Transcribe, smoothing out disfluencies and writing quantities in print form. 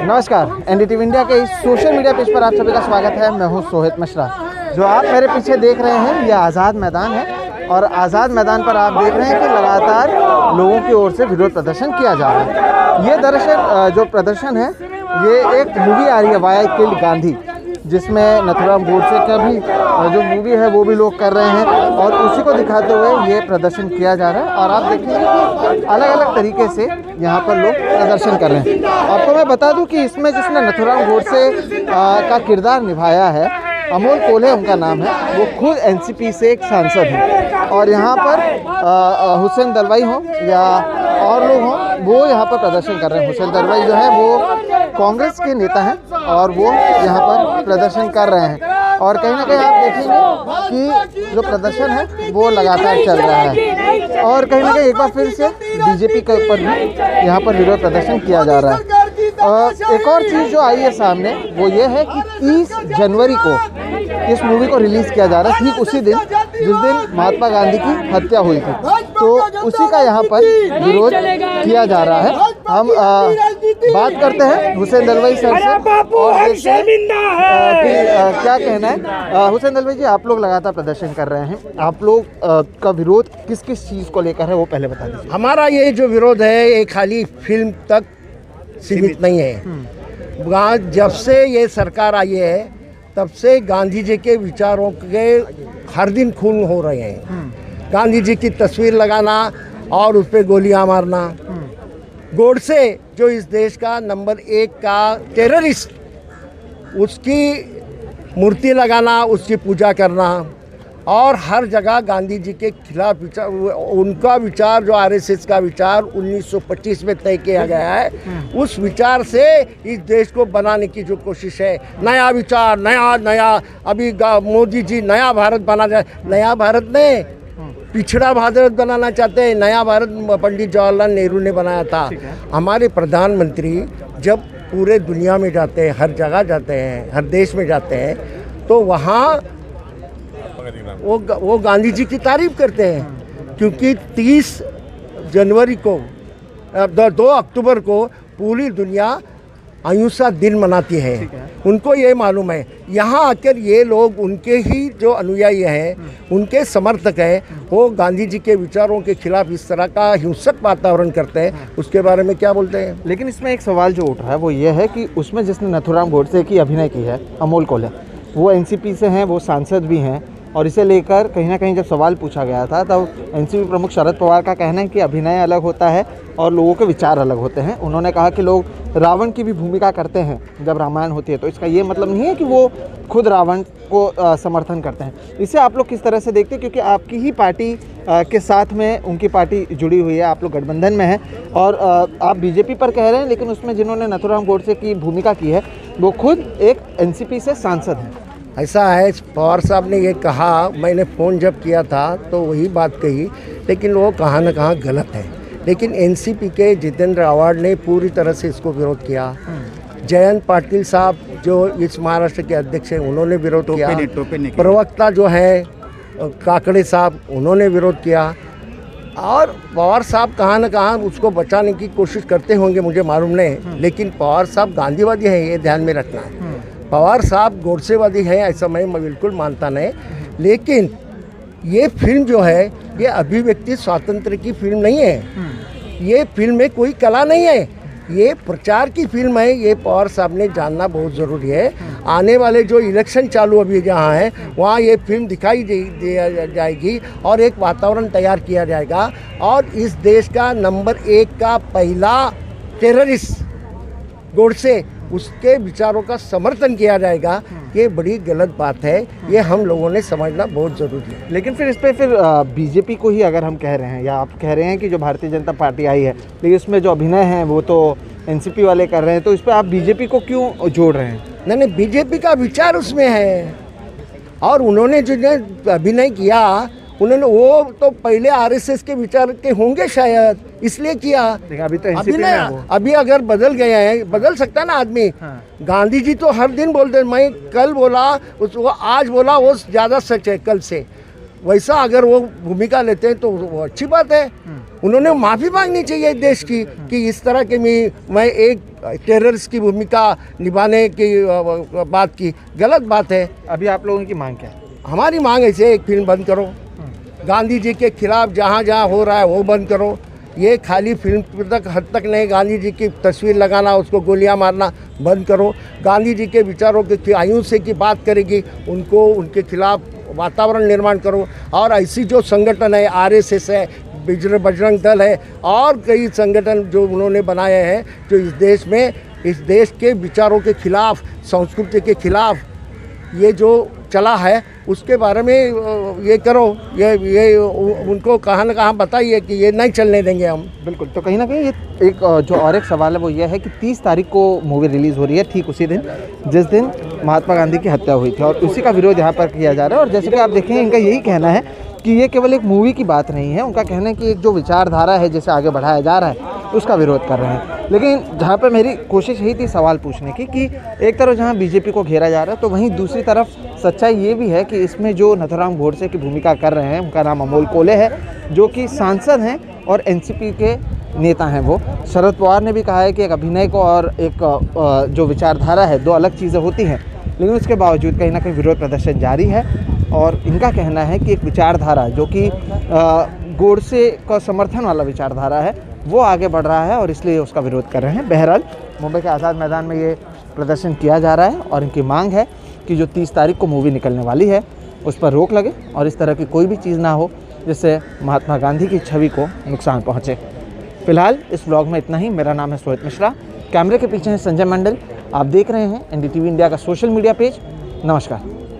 नमस्कार, NDTV India के इस सोशल मीडिया पेज पर आप सभी का स्वागत है। मैं हूं सोहित मिश्रा। जो आप मेरे पीछे देख रहे हैं ये आज़ाद मैदान है और आज़ाद मैदान पर आप देख रहे हैं कि लगातार लोगों की ओर से विरोध प्रदर्शन किया जा रहा है। ये दरअसल जो प्रदर्शन है ये एक मूवी आ रही है वाई किल्ड गांधी, जिसमें नथुराम गोडसे का भी जो मूवी है वो भी लोग कर रहे हैं और उसी को दिखाते हुए ये प्रदर्शन किया जा रहा है। और आप देखेंगे कि अलग अलग तरीके से यहाँ पर लोग प्रदर्शन कर रहे हैं। आपको मैं बता दूं कि इसमें जिसने नथुराम गोडसे का किरदार निभाया है, अमोल कोल्हे उनका नाम है, वो खुद एनसीपी से एक सांसद हैं। और यहाँ पर हुसैन दलवाई हो या और लोग हों, वो यहाँ पर प्रदर्शन कर रहे हैं। हुसैन दलवाई जो है वो कांग्रेस के नेता हैं और वो यहाँ पर प्रदर्शन कर रहे हैं। और कहीं ना कहीं आप देखेंगे कि जो प्रदर्शन है वो लगातार चल रहा है और कहीं ना कहीं एक बार फिर से बीजेपी के ऊपर भी यहाँ पर विरोध प्रदर्शन किया जा रहा है। एक और चीज़ जो आई है सामने वो ये है कि 30 जनवरी को इस मूवी को रिलीज़ किया जा रहा है, ठीक उसी दिन जिस दिन महात्मा गांधी की हत्या हुई थी। तो उसी का यहाँ पर विरोध किया जा रहा है। हम बात करते हैं हुसैन दलवाई सर से और देखते हैं कि क्या कहना है। हुसैन दलवाई जी, आप लोग लगातार प्रदर्शन कर रहे हैं, आप लोग का विरोध किस किस चीज़ को लेकर है वो पहले बता दीजिए। हमारा ये जो विरोध है ये खाली फिल्म तक सीमित नहीं है। जब से ये सरकार आई है तब से गांधी जी के विचारों के हर दिन खून हो रहे हैं। गांधी जी की तस्वीर लगाना और उस पर गोलियां मारना, गोडसे जो इस देश का नंबर 1 का टेररिस्ट, उसकी मूर्ति लगाना, उसकी पूजा करना और हर जगह गांधी जी के खिलाफ विचार, उनका विचार जो आरएसएस का विचार 1925 में तय किया गया है, उस विचार से इस देश को बनाने की जो कोशिश है, नया विचार, नया अभी मोदी जी नया भारत बना जाए। नया भारत ने पिछड़ा भारत बनाना चाहते हैं। नया भारत पंडित जवाहरलाल नेहरू ने बनाया था। हमारे प्रधानमंत्री जब पूरे दुनिया में जाते हैं, हर जगह जाते हैं, हर देश में जाते हैं, तो वहाँ वो गांधी जी की तारीफ करते हैं, क्योंकि 30 जनवरी को 2 अक्टूबर को पूरी दुनिया अहिंसा दिन मनाती है। उनको ये मालूम है, यहाँ आकर ये लोग उनके ही जो अनुयायी हैं, उनके समर्थक हैं, वो गांधी जी के विचारों के खिलाफ इस तरह का हिंसक वातावरण करते हैं। उसके बारे में क्या बोलते हैं? लेकिन इसमें एक सवाल जो उठ रहा है वो ये है कि उसमें जिसने नथुराम गोडसे की अभिनय की है, अमोल कोल्हे, वो एनसीपी से हैं, वो सांसद भी हैं। और इसे लेकर कहीं ना कहीं जब सवाल पूछा गया था तब एनसीपी प्रमुख शरद पवार का कहना है कि अभिनय अलग होता है और लोगों के विचार अलग होते हैं। उन्होंने कहा कि लोग रावण की भी भूमिका करते हैं जब रामायण होती है, तो इसका ये मतलब नहीं है कि वो खुद रावण को समर्थन करते हैं। इसे आप लोग किस तरह से देखते हैं, क्योंकि आपकी ही पार्टी के साथ में उनकी पार्टी जुड़ी हुई है, आप लोग गठबंधन में हैं और आप बीजेपी पर कह रहे हैं, लेकिन उसमें जिन्होंने नथुराम गोडसे की भूमिका की है वो खुद एक एनसीपी से सांसद हैं। ऐसा है, पवार साहब ने ये कहा, मैंने फ़ोन जब किया था तो वही बात कही, लेकिन वो कहाँ न कहाँ गलत है। लेकिन एनसीपी के जितेंद्र आव्हाड ने पूरी तरह से इसको विरोध किया। जयंत पाटिल साहब जो इस महाराष्ट्र के अध्यक्ष हैं, उन्होंने विरोध किया। प्रवक्ता जो है काकड़े साहब, उन्होंने विरोध किया। और पवार साहब कहाँ न कहाँ उसको बचाने की कोशिश करते होंगे, मुझे मालूम नहीं, लेकिन पवार साहब गांधीवादी हैं, ये ध्यान में रखना है। पवार साहब गोडसेवादी है ऐसा मैं बिल्कुल मानता नहीं। लेकिन ये फिल्म जो है ये अभिव्यक्ति स्वातंत्र्य की फिल्म नहीं है। ये फिल्म में कोई कला नहीं है, ये प्रचार की फिल्म है। ये पवार साहब ने जानना बहुत ज़रूरी है। आने वाले जो इलेक्शन चालू अभी जहाँ है वहाँ ये फिल्म दिखाई जाएगी और एक वातावरण तैयार किया जाएगा और इस देश का नंबर 1 का पहला टेररिस्ट गोडसे, उसके विचारों का समर्थन किया जाएगा। ये बड़ी गलत बात है, ये हम लोगों ने समझना बहुत ज़रूरी है। लेकिन फिर इस पर फिर बीजेपी को ही अगर हम कह रहे हैं या आप कह रहे हैं कि जो भारतीय जनता पार्टी आई है, लेकिन उसमें जो अभिनय है वो तो एनसीपी वाले कर रहे हैं, तो इस पर आप बीजेपी को क्यों जोड़ रहे हैं? नहीं, बीजेपी का विचार उसमें है और उन्होंने जो अभिनय किया, उन्होंने वो तो पहले आरएसएस के विचार के होंगे शायद, इसलिए किया। अभी तो एनसीपी में है वो। अभी अगर बदल गए हैं, बदल सकता ना आदमी। गांधी जी तो हर दिन बोलते हैं, मैं कल बोला वो आज बोला वो ज़्यादा सच है कल से। वैसा अगर वो भूमिका लेते हैं तो वो अच्छी बात है। उन्होंने माफ़ी मांगनी चाहिए देश की कि इस तरह के मैं एक टेररिस्ट की भूमिका निभाने की बात की, गलत बात है। अभी आप लोगों की मांग क्या है? हमारी मांग ऐसे एक फिल्म बंद करो, गांधी जी के खिलाफ जहाँ जहाँ हो रहा है वो बंद करो। ये खाली फिल्म तक हद तक नहीं, गांधी जी की तस्वीर लगाना, उसको गोलियां मारना बंद करो। गांधी जी के विचारों के अहिंसा की बात करेगी, उनको उनके खिलाफ वातावरण निर्माण करो। और ऐसी जो संगठन है, आरएसएस है, बजरंग दल है और कई संगठन जो उन्होंने बनाए हैं, जो इस देश के विचारों के खिलाफ, संस्कृति के खिलाफ ये जो चला है उसके बारे में ये करो, ये उनको कहाँ न कहाँ बताइए कि ये नहीं चलने देंगे हम। बिल्कुल। तो कहीं ना कहीं ये एक जो और एक सवाल है वो ये है कि 30 तारीख को मूवी रिलीज़ हो रही है, ठीक उसी दिन जिस दिन महात्मा गांधी की हत्या हुई थी, और उसी का विरोध यहाँ पर किया जा रहा है। और जैसे कि आप देखेंगे, इनका यही कहना है कि ये केवल एक मूवी की बात नहीं है, उनका कहना है कि एक जो विचारधारा है जिसे आगे बढ़ाया जा रहा है उसका विरोध कर रहे हैं। लेकिन जहाँ पे मेरी कोशिश यही थी सवाल पूछने की कि एक तरफ जहाँ बीजेपी को घेरा जा रहा है, तो वहीं दूसरी तरफ सच्चाई ये भी है कि इसमें जो नथुराम गोडसे की भूमिका कर रहे हैं, उनका नाम अमोल कोले है, जो कि सांसद हैं और एनसीपी के नेता हैं। वो शरद पवार ने भी कहा है कि एक अभिनय को और एक जो विचारधारा है, दो अलग चीज़ें होती हैं, लेकिन उसके बावजूद कहीं ना कहीं विरोध प्रदर्शन जारी है। और इनका कहना है कि एक विचारधारा जो कि गोडसे का समर्थन वाला विचारधारा है वो आगे बढ़ रहा है और इसलिए उसका विरोध कर रहे हैं। बहरहाल मुंबई के आज़ाद मैदान में ये प्रदर्शन किया जा रहा है और इनकी मांग है कि जो 30 तारीख को मूवी निकलने वाली है उस पर रोक लगे और इस तरह की कोई भी चीज़ ना हो जिससे महात्मा गांधी की छवि को नुकसान पहुँचे। फिलहाल इस व्लॉग में इतना ही। मेरा नाम है सोहित मिश्रा, कैमरे के पीछे है संजय मंडल। आप देख रहे हैं एनडीटीवी इंडिया का सोशल मीडिया पेज। नमस्कार।